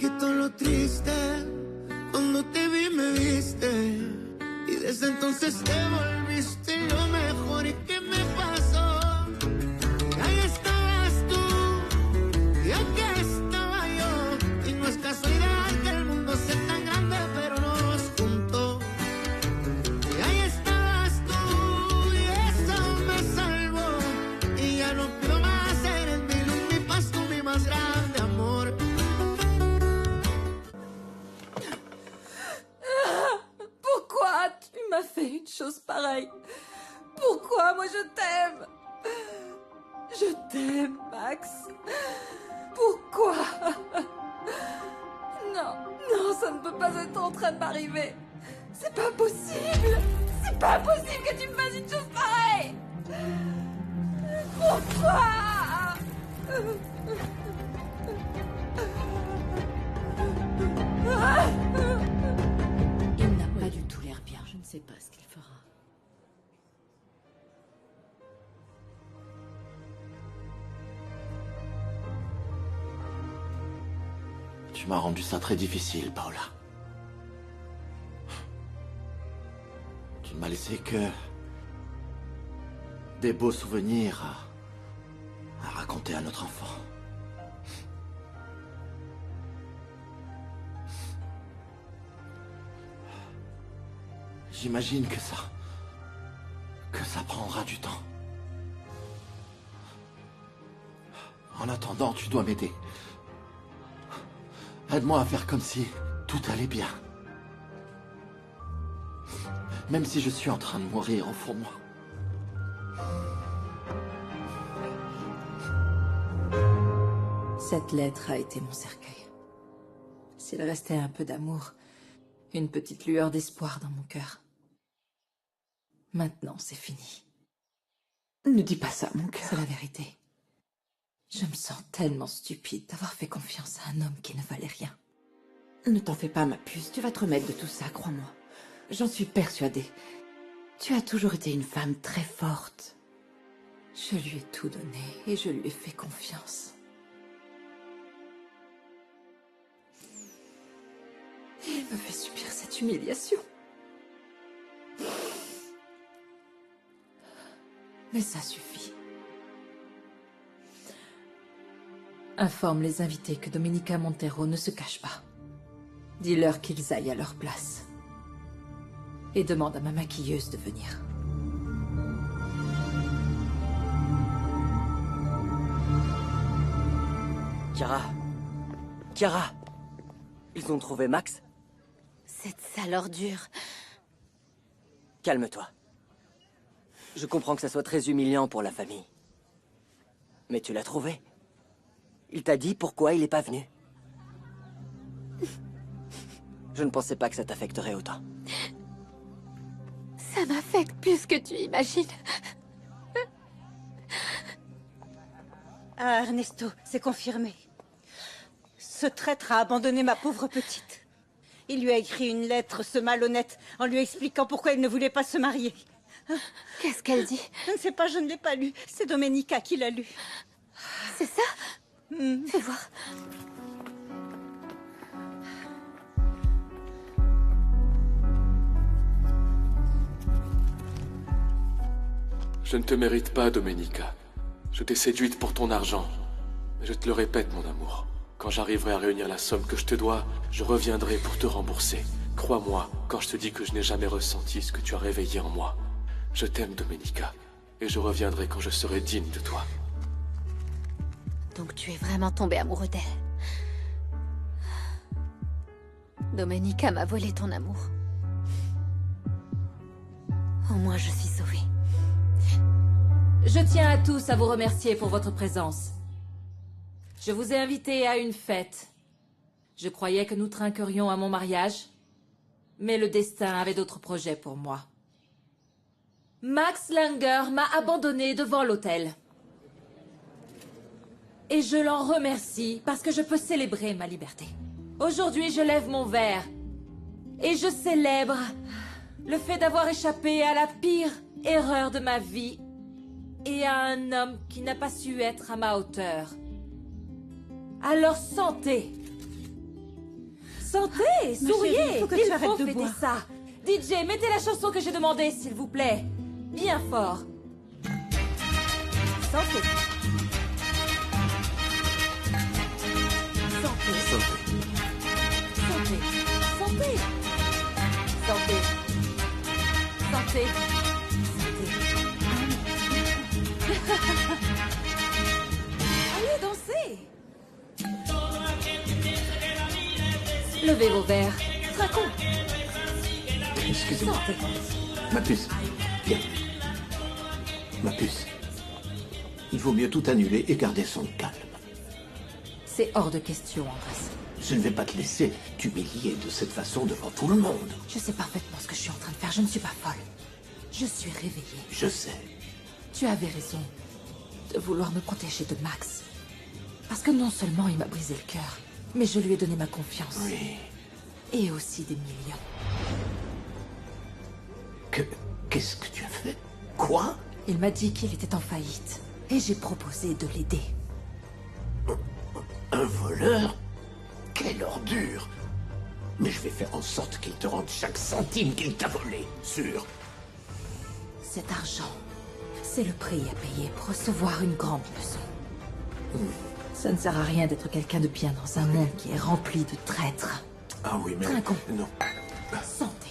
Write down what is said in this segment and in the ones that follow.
quitó lo triste. Cuando te vi me viste. Y desde entonces te volviste lo mejor. ¿Y qué me pasó? Ahí estabas tú. Y aquí estaba yo. Y no es casualidad que el mundo sea tan grande, pero nos juntó. Y ahí estabas tú. Y eso me salvó. Y ya no pido más. Eres mi luz, mi paz, tú mi más grande amor. Pourquoi tu m'as fait une chose pareille? Pourquoi? Moi, je t'aime. Je t'aime, Max. Pourquoi? Non, non, ça ne peut pas être en train de m'arriver. C'est pas possible. C'est pas possible que tu me fasses une chose pareille. Pourquoi? Il n'a pas du tout l'air bien. Je ne sais pas ce qu'il fera. Tu m'as rendu ça très difficile, Paola. Tu ne m'as laissé que des beaux souvenirs à raconter à notre enfant. J'imagine que ça prendra du temps. En attendant, tu dois m'aider. Aide-moi à faire comme si tout allait bien. Même si je suis en train de mourir au fond de moi. Cette lettre a été mon cercueil. S'il restait un peu d'amour, une petite lueur d'espoir dans mon cœur. Maintenant, c'est fini. Ne dis pas ça, mon cœur. C'est la vérité. Je me sens tellement stupide d'avoir fait confiance à un homme qui ne valait rien. Ne t'en fais pas, ma puce. Tu vas te remettre de tout ça, crois-moi. J'en suis persuadée. Tu as toujours été une femme très forte. Je lui ai tout donné et je lui ai fait confiance. Il me fait subir cette humiliation. Mais ça suffit. Informe les invités que Domenica Montero ne se cache pas. Dis-leur qu'ils aillent à leur place. Et demande à ma maquilleuse de venir. Chiara, ils ont trouvé Max? Cette sale ordure. Calme-toi. Je comprends que ça soit très humiliant pour la famille. Mais tu l'as trouvé. Il t'a dit pourquoi il n'est pas venu. Je ne pensais pas que ça t'affecterait autant. Ça m'affecte plus que tu imagines. Ah, Ernesto, c'est confirmé. Ce traître a abandonné ma pauvre petite. Il lui a écrit une lettre, ce malhonnête, en lui expliquant pourquoi il ne voulait pas se marier. Qu'est-ce qu'elle dit? Je ne sais pas, je ne l'ai pas lu. C'est Domenica qui l'a lu. C'est ça? Fais voir. Je ne te mérite pas, Domenica. Je t'ai séduite pour ton argent. Mais je te le répète, mon amour. Quand j'arriverai à réunir la somme que je te dois, je reviendrai pour te rembourser. Crois-moi, quand je te dis que je n'ai jamais ressenti ce que tu as réveillé en moi. Je t'aime, Domenica. Et je reviendrai quand je serai digne de toi. Donc tu es vraiment tombé amoureux d'elle. Domenica m'a volé ton amour. Au moins je suis sauvée. Je tiens à tous à vous remercier pour votre présence. Je vous ai invités à une fête. Je croyais que nous trinquerions à mon mariage, mais le destin avait d'autres projets pour moi. Max Langer m'a abandonné devant l'hôtel. Et je l'en remercie parce que je peux célébrer ma liberté. Aujourd'hui, je lève mon verre et je célèbre le fait d'avoir échappé à la pire erreur de ma vie et à un homme qui n'a pas su être à ma hauteur. Alors santé! Santé, souriez. chérie, il faut que tu arrêtes de fêter boire. ça. DJ, mettez la chanson que j'ai demandée, s'il vous plaît. Bien fort. Santé. Santé. Santé. Santé. Santé. Santé. Allez, dansez. Levez vos verres. Trinquons. Excusez-moi. Santé. Ma puce. Viens. Ma puce. Il vaut mieux tout annuler et garder son calme. C'est hors de question, Andrés. Je ne vais pas te laisser t'humilier de cette façon devant tout le monde. Je sais parfaitement ce que je suis en train de faire. Je ne suis pas folle. Je suis réveillée. Je sais. Tu avais raison de vouloir me protéger de Max. Parce que non seulement il m'a brisé le cœur, mais je lui ai donné ma confiance. Oui. Et aussi des millions. Qu'est-ce que tu as fait? Quoi? Il m'a dit qu'il était en faillite. Et j'ai proposé de l'aider. Un voleur? Quelle ordure! Mais je vais faire en sorte qu'il te rende chaque centime qu'il t'a volé, sûr. Cet argent, c'est le prix à payer pour recevoir une grande leçon. Ça ne sert à rien d'être quelqu'un de bien dans un monde qui est rempli de traîtres. Ah oui, mais... Trinquons. Non. Santé.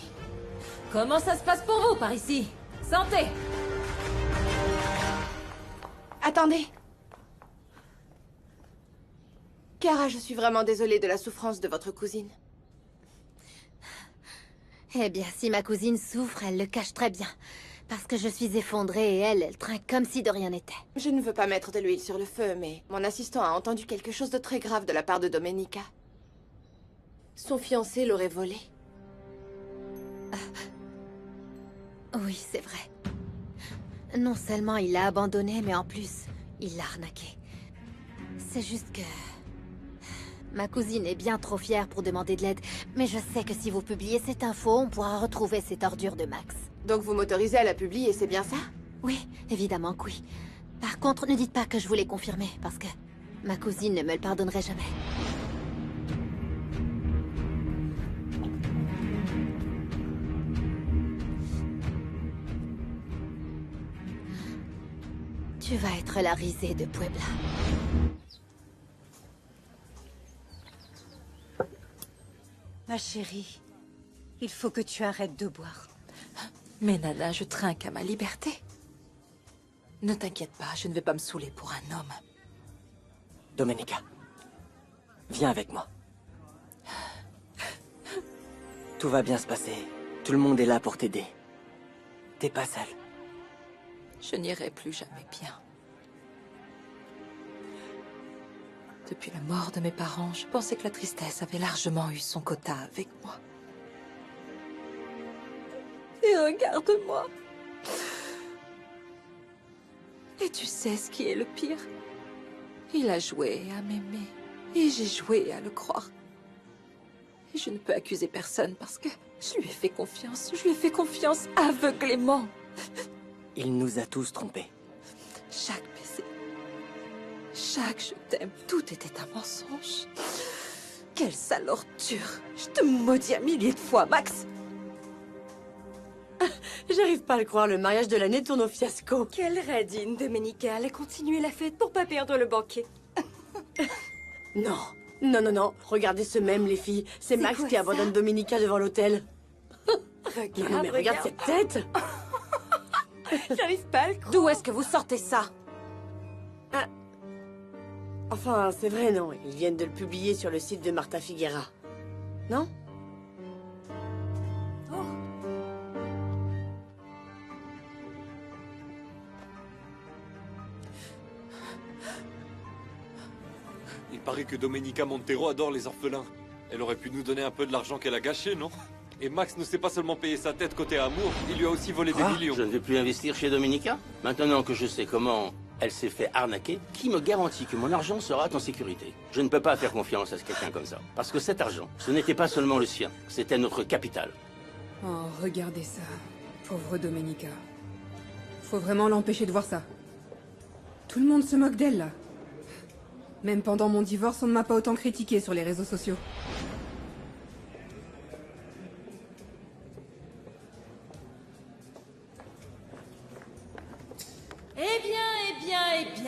Comment ça se passe pour vous par ici? Santé. Attendez. Kara, je suis vraiment désolée de la souffrance de votre cousine. Eh bien, si ma cousine souffre, elle le cache très bien. Parce que je suis effondrée et elle trinque comme si de rien n'était. Je ne veux pas mettre de l'huile sur le feu, mais mon assistant a entendu quelque chose de très grave de la part de Domenica. Son fiancé l'aurait volé. Oui, c'est vrai. Non seulement il l'a abandonnée, mais en plus, il l'a arnaquée. C'est juste que... Ma cousine est bien trop fière pour demander de l'aide, mais je sais que si vous publiez cette info, on pourra retrouver cette ordure de Max. Donc vous m'autorisez à la publier, c'est bien ça? Oui, évidemment que oui. Par contre, ne dites pas que je vous l'ai confirmé, parce que ma cousine ne me le pardonnerait jamais. Tu vas être la risée de Puebla. Ma chérie, il faut que tu arrêtes de boire. Mais Nana, je trinque à ma liberté. Ne t'inquiète pas, je ne vais pas me saouler pour un homme. Domenica, viens avec moi. Tout va bien se passer. Tout le monde est là pour t'aider. T'es pas seule. Je n'irai plus jamais bien. Depuis la mort de mes parents, je pensais que la tristesse avait largement eu son quota avec moi. Et regarde-moi. Et tu sais ce qui est le pire? Il a joué à m'aimer. Et j'ai joué à le croire. Et je ne peux accuser personne parce que je lui ai fait confiance. Je lui ai fait confiance aveuglément. Il nous a tous trompés. Chaque baiser, chaque je t'aime, tout était un mensonge. Quelle sale ordure. Je te maudis un millier de fois, Max. J'arrive pas à le croire, le mariage de l'année tourne au fiasco. Quelle radine, Domenica. Elle a continué la fête pour pas perdre le banquet. Non, non, non, non. Regardez ce même, les filles. C'est Max quoi qui ça abandonne Domenica devant l'hôtel. Regarde, Mais regarde cette tête. J'arrive pas à le croire. D'où est-ce que vous sortez ça? Enfin, c'est vrai, non. Ils viennent de le publier sur le site de Marta Figuera. Non? Il paraît que Domenica Montero adore les orphelins. Elle aurait pu nous donner un peu de l'argent qu'elle a gâché, non? Et Max ne s'est pas seulement payé sa tête côté amour, il lui a aussi volé des millions. Je ne vais plus investir chez Domenica? Maintenant que je sais comment elle s'est fait arnaquer, qui me garantit que mon argent sera en sécurité? Je ne peux pas faire confiance à quelqu'un comme ça. Parce que cet argent, ce n'était pas seulement le sien, c'était notre capital. Oh, regardez ça. Pauvre Domenica. Faut vraiment l'empêcher de voir ça. Tout le monde se moque d'elle, là. Même pendant mon divorce, on ne m'a pas autant critiqué sur les réseaux sociaux.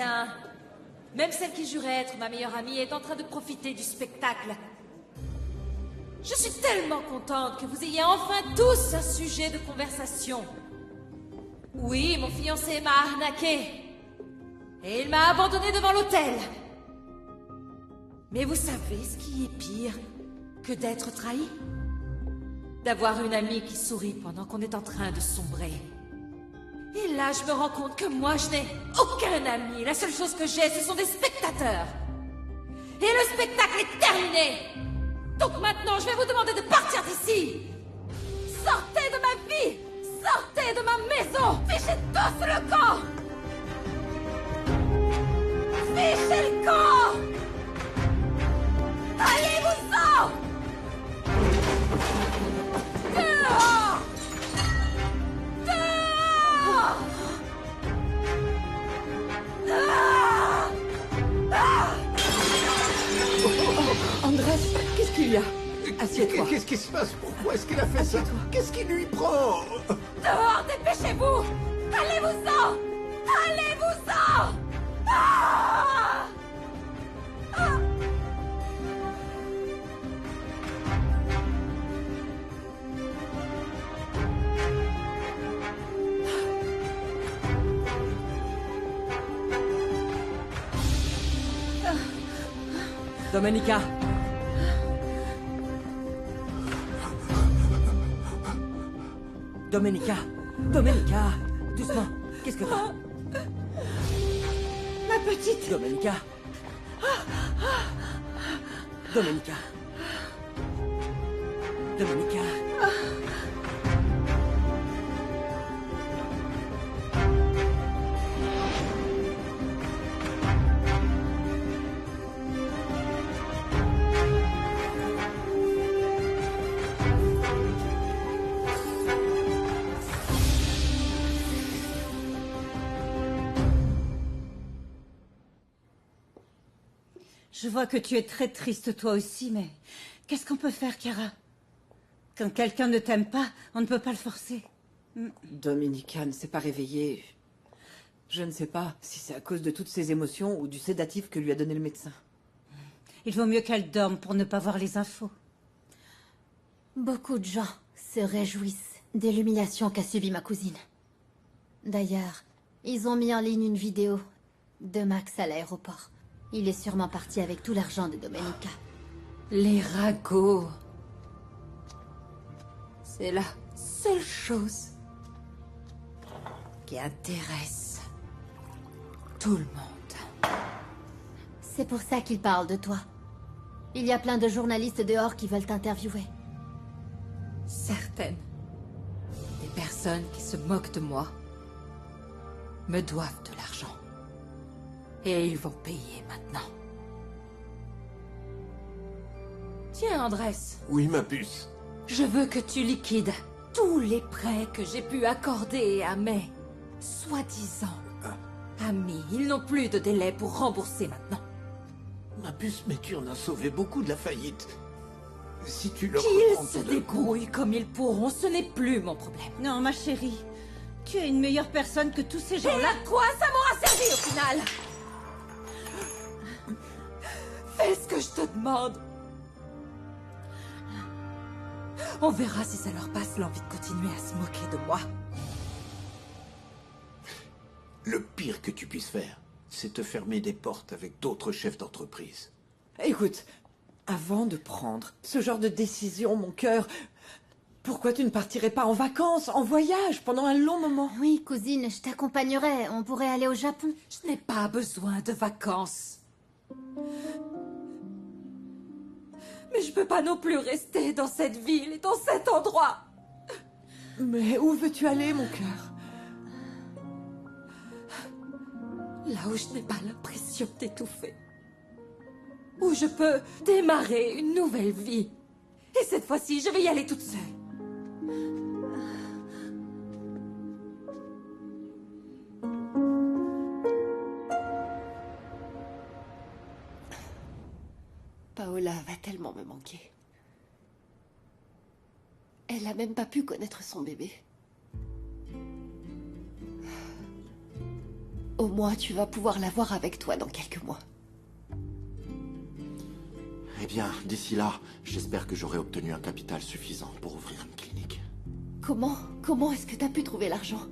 rien. Même celle qui jurait être ma meilleure amie est en train de profiter du spectacle. Je suis tellement contente que vous ayez enfin tous un sujet de conversation. Oui, mon fiancé m'a arnaqué. Et il m'a abandonné devant l'hôtel. Mais vous savez ce qui est pire que d'être trahi? D'avoir une amie qui sourit pendant qu'on est en train de sombrer. Et là, je me rends compte que moi, je n'ai aucun ami. La seule chose que j'ai, ce sont des spectateurs. Et le spectacle est terminé. Donc maintenant, je vais vous demander de partir d'ici. Sortez de ma vie. Sortez de ma maison. Fichez tous le camp. Fichez le camp. Allez-vous-en. Dehors. Dehors. Andrés, qu'est-ce qu'il y a? Assieds-toi. Qu'est-ce qui se passe? Pourquoi est-ce qu'il a fait ça? Qu'est-ce qui lui prend? Dehors, dépêchez-vous. Allez-vous-en. Allez-vous-en. Ah. Ah. Domenica! Domenica! Domenica! Doucement! Qu'est-ce que t'as? Ma petite! Domenica! Domenica! Domenica! Je vois que tu es très triste toi aussi, mais qu'est-ce qu'on peut faire, Chiara? Quand quelqu'un ne t'aime pas, on ne peut pas le forcer. Domenica ne s'est pas réveillée. Je ne sais pas si c'est à cause de toutes ces émotions ou du sédatif que lui a donné le médecin. Il vaut mieux qu'elle dorme pour ne pas voir les infos. Beaucoup de gens se réjouissent de l'humiliation qu'a subie ma cousine. D'ailleurs, ils ont mis en ligne une vidéo de Max à l'aéroport. Il est sûrement parti avec tout l'argent de Domenica. Les ragots. C'est la seule chose qui intéresse tout le monde. C'est pour ça qu'il parle de toi. Il y a plein de journalistes dehors qui veulent t'interviewer. Certaines des personnes qui se moquent de moi me doivent de l'argent. Et ils vont payer maintenant. Tiens, Andrés. Oui, ma puce. Je veux que tu liquides tous les prêts que j'ai pu accorder à mes soi-disant amis. Ils n'ont plus de délai pour rembourser maintenant. Ma puce, mais tu en as sauvé beaucoup de la faillite. Si tu leur Qu'ils reprends se tout d'un coup- débrouillent comme ils pourront, ce n'est plus mon problème. Non, ma chérie. Tu es une meilleure personne que tous ces gens-là. Et à quoi ça m'aura servi au final? Fais ce que je te demande. On verra si ça leur passe l'envie de continuer à se moquer de moi. Le pire que tu puisses faire, c'est te fermer des portes avec d'autres chefs d'entreprise. Écoute, avant de prendre ce genre de décision, mon cœur, pourquoi tu ne partirais pas en vacances, en voyage, pendant un long moment? Oui, cousine, je t'accompagnerai. On pourrait aller au Japon. Je n'ai pas besoin de vacances. Mais je peux pas non plus rester dans cette ville et dans cet endroit. Mais où veux-tu aller, mon cœur? Là où je n'ai pas l'impression d'étouffer. Où je peux démarrer une nouvelle vie. Et cette fois-ci, je vais y aller toute seule. Paola va tellement me manquer. Elle n'a même pas pu connaître son bébé. Au moins, tu vas pouvoir l'avoir avec toi dans quelques mois. Eh bien, d'ici là, j'espère que j'aurai obtenu un capital suffisant pour ouvrir une clinique. Comment est-ce que t'as pu trouver l'argent?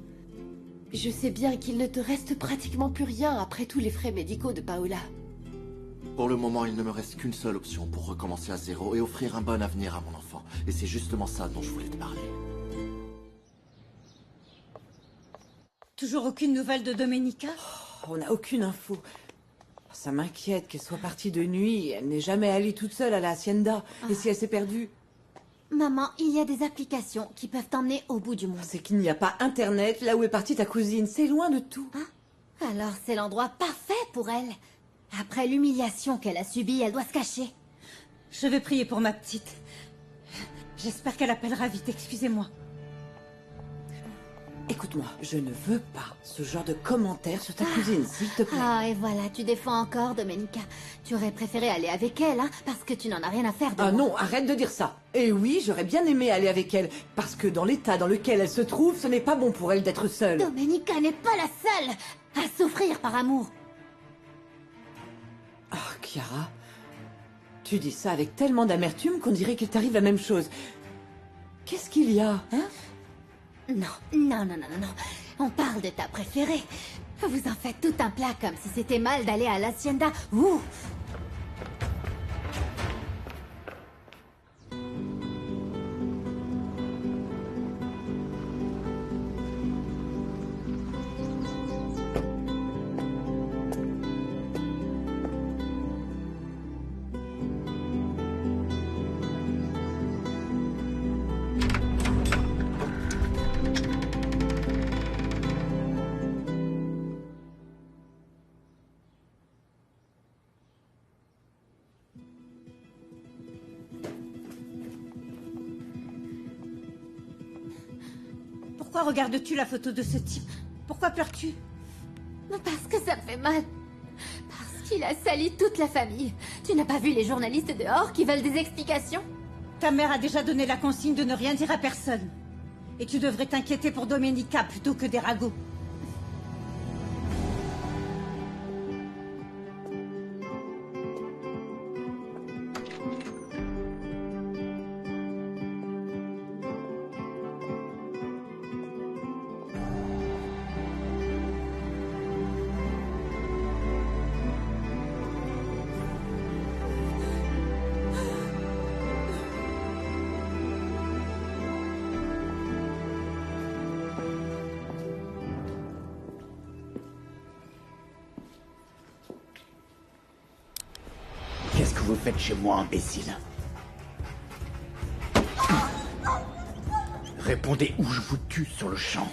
Je sais bien qu'il ne te reste pratiquement plus rien après tous les frais médicaux de Paola. Pour le moment, il ne me reste qu'une seule option pour recommencer à zéro et offrir un bon avenir à mon enfant. Et c'est justement ça dont je voulais te parler. Toujours aucune nouvelle de Domenica? On n'a aucune info. Ça m'inquiète qu'elle soit partie de nuit. Elle n'est jamais allée toute seule à la hacienda. Et si elle s'est perdue? Maman, il y a des applications qui peuvent t'emmener au bout du monde. C'est qu'il n'y a pas Internet là où est partie ta cousine. C'est loin de tout. Alors c'est l'endroit parfait pour elle. Après l'humiliation qu'elle a subie, elle doit se cacher. Je vais prier pour ma petite. J'espère qu'elle appellera vite, excusez-moi. Écoute-moi, je ne veux pas ce genre de commentaires sur ta cousine, s'il te plaît. Ah, et voilà, tu défends encore Domenica. Tu aurais préféré aller avec elle, hein, parce que tu n'en as rien à faire de moi. Non, arrête de dire ça. Et oui, j'aurais bien aimé aller avec elle, parce que dans l'état dans lequel elle se trouve, ce n'est pas bon pour elle d'être seule. Domenica n'est pas la seule à souffrir par amour. Ah, Chiara, tu dis ça avec tellement d'amertume qu'on dirait qu'il t'arrive la même chose. Qu'est-ce qu'il y a, hein? Non. On parle de ta préférée. Vous en faites tout un plat comme si c'était mal d'aller à l'hacienda. Ouh! Pourquoi regardes-tu la photo de ce type? Pourquoi pleures-tu? Parce que ça me fait mal. Parce qu'il a sali toute la famille. Tu n'as pas vu les journalistes dehors qui veulent des explications? Ta mère a déjà donné la consigne de ne rien dire à personne. Et tu devrais t'inquiéter pour Domenica plutôt que des ragots. Qu'est-ce que vous faites chez moi, imbécile? Répondez ou je vous tue sur le champ.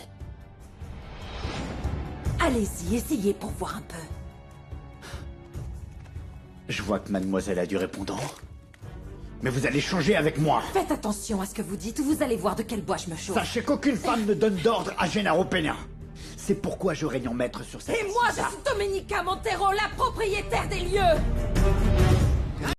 Allez-y, essayez pour voir un peu. Je vois que mademoiselle a du répondant. Mais vous allez changer avec moi. Faites attention à ce que vous dites ou vous allez voir de quel bois je me chauffe. Sachez qu'aucune femme ne donne d'ordre à Gennaro Peña. C'est pourquoi je règne en maître sur cette... Et moi, je suis Domenica Montero, la propriétaire des lieux.